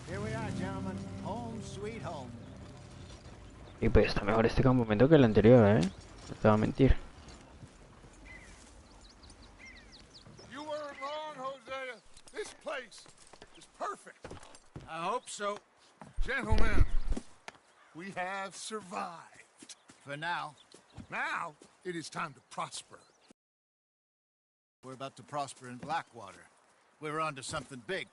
Here we are, gentlemen. Home sweet home. Y pues está mejor este campamento que el anterior, no te voy a mentir. You weren't wrong, Hosea. This place is perfect. I hope so. Gentlemen, we have survived. For now. Now, it is time to prosper. We're about to prosper in Blackwater. We were onto something big.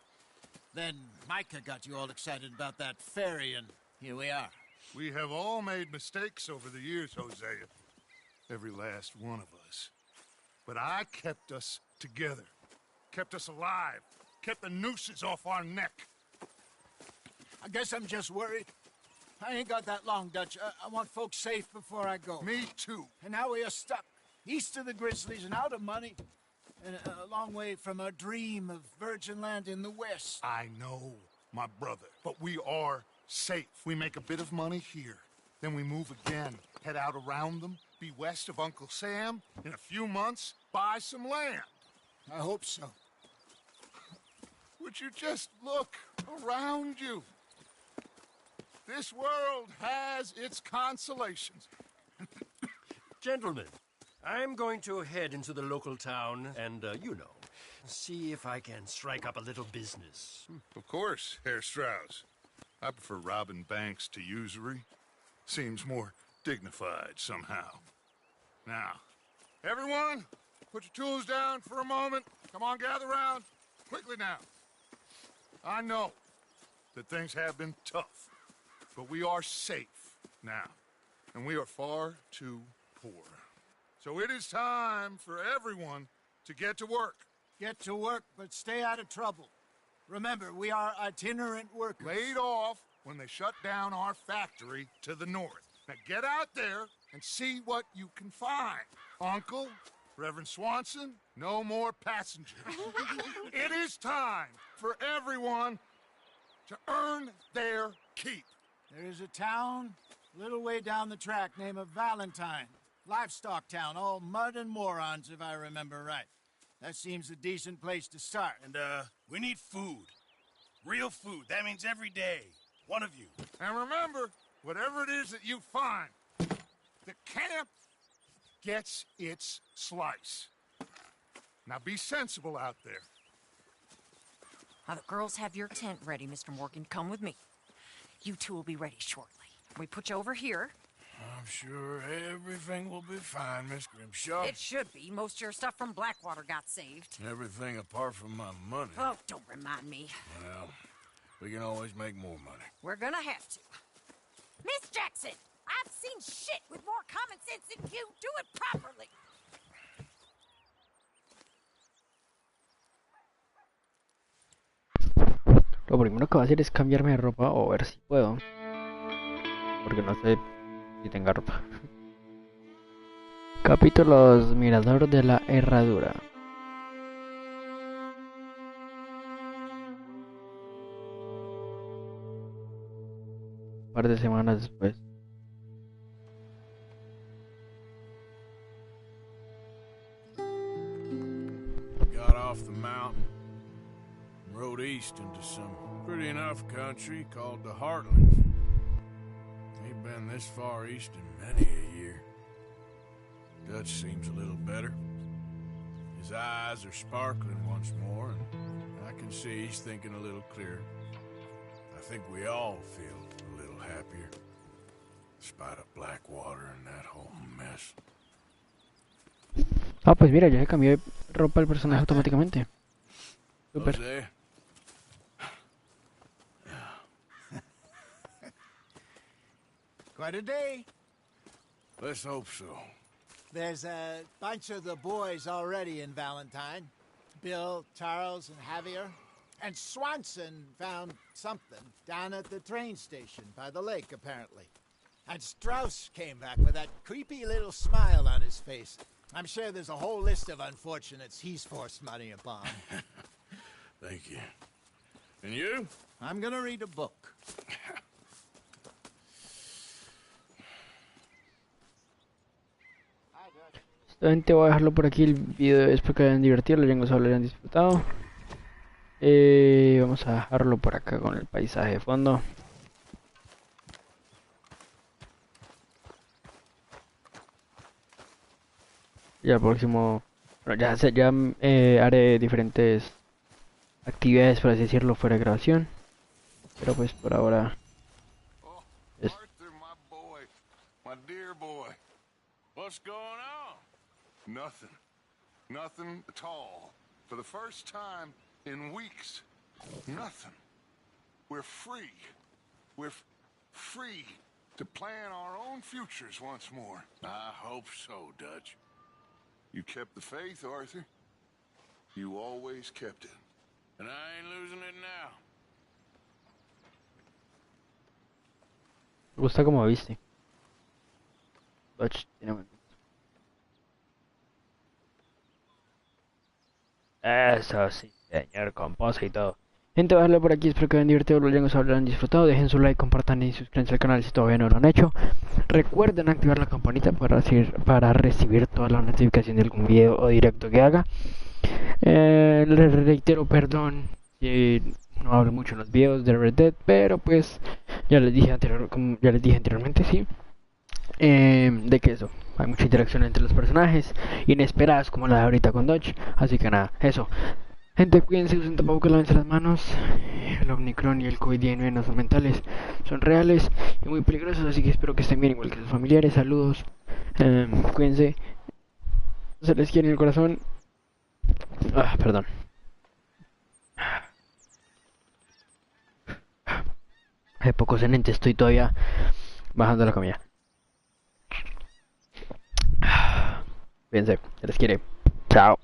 Then Micah got you all excited about that ferry, and here we are. We have all made mistakes over the years, Hosea. Every last one of us. But I kept us together. Kept us alive. Kept the nooses off our neck. I guess I'm just worried. I ain't got that long, Dutch. I want folks safe before I go. Me too. And now we are stuck east of the Grizzlies and out of money. And a long way from our dream of virgin land in the west. I know, my brother. But we are safe. We make a bit of money here. Then we move again. Head out around them. Be west of Uncle Sam. In a few months, buy some land. I hope so. Would you just look around you? This world has its consolations. Gentlemen, I'm going to head into the local town and, see if I can strike up a little business. Of course, Herr Strauss. I prefer robbing banks to usury. Seems more dignified somehow. Now, everyone, put your tools down for a moment. Come on, gather round. Quickly now. I know that things have been tough, but we are safe now, and we are far too poor. So it is time for everyone to get to work. Get to work, but stay out of trouble. Remember, we are itinerant workers. Laid off when they shut down our factory to the north. Now get out there and see what you can find. Uncle, Reverend Swanson, no more passengers. It is time for everyone to earn their keep. There is a town a little way down the track named Valentine. Livestock town, all mud and morons, if I remember right. That seems a decent place to start. And, we need food. Real food. That means every day. One of you. And remember, whatever it is that you find, the camp gets its slice. Now be sensible out there. Now, the girls have your tent ready, Mr. Morgan. Come with me. You two will be ready shortly. We put you over here. I'm sure everything will be fine, Miss Grimshaw. It should be. Most of your stuff from Blackwater got saved. Everything apart from my money. Oh, don't remind me. Well, we can always make more money. We're gonna have to. Miss Jackson, I've seen shit with more common sense than you. Do it properly. Lo primero que voy a hacer es cambiarme de ropa o ver si puedo. Porque no sé si tenga ropa. Capítulos Mirador de la Herradura. Un par de semanas después. Got off the mountain, rode east into some pretty enough country called the Heartlands. Ain't been this far east in many a year. Dutch seems a little better. His eyes are sparkling once more, and I can see he's thinking a little clearer. I think we all feel a little happier. Despite of Blackwater and that whole mess. Ah, pues mira, ya se cambió de ropa el personaje automáticamente. Super. Jose? Quite a day. Let's hope so. There's a bunch of the boys already in Valentine. Bill, Charles, and Javier. And Swanson found something down at the train station by the lake, apparently. And Strauss came back with that creepy little smile on his face. I'm sure there's a whole list of unfortunates he's forced money upon. Thank you. And you? I'm gonna read a book. Gente, voy a dejarlo por aquí el video. Espero que hayan divertido, los yengos lo hayan disfrutado. Vamos a dejarlo por acá con el paisaje de fondo. Y al próximo, bueno, ya haré diferentes actividades, por así decirlo, fuera de grabación. Pero pues por ahora es... Arthur, my boy, my dear boy. What's going on? Nothing. Nothing at all. For the first time in weeks. Nothing. We're free. We're free to plan our own futures once more. I hope so, Dutch. You kept the faith, Arthur. You always kept it. And I ain't losing it now. Me gusta como viste. Eso sí, señor, con pose y todo. Gente, voy a dejarlo por aquí, espero que hayan divertido, los yengos hayan disfrutado. Dejen su like, compartan y suscríbanse al canal si todavía no lo han hecho. Recuerden activar la campanita para recibir todas las notificaciones de algún video o directo que haga. Les reitero perdón si no hablo mucho en los videos de Red Dead, pero pues ya les dije anteriormente, sí. De que eso, hay mucha interacción entre los personajes, inesperadas como la de ahorita con Dodge. Así que nada, eso. Gente, cuídense, usen tapabocas, lávense las manos. El Omicron y el COVID-19 no son mentales, son reales y muy peligrosos, así que espero que estén bien igual que sus familiares. Saludos, cuídense, se les quiere en el corazón. Perdón. Hay poco cenente, estoy todavía bajando la comida. Cuídense, se les quiere. Chao.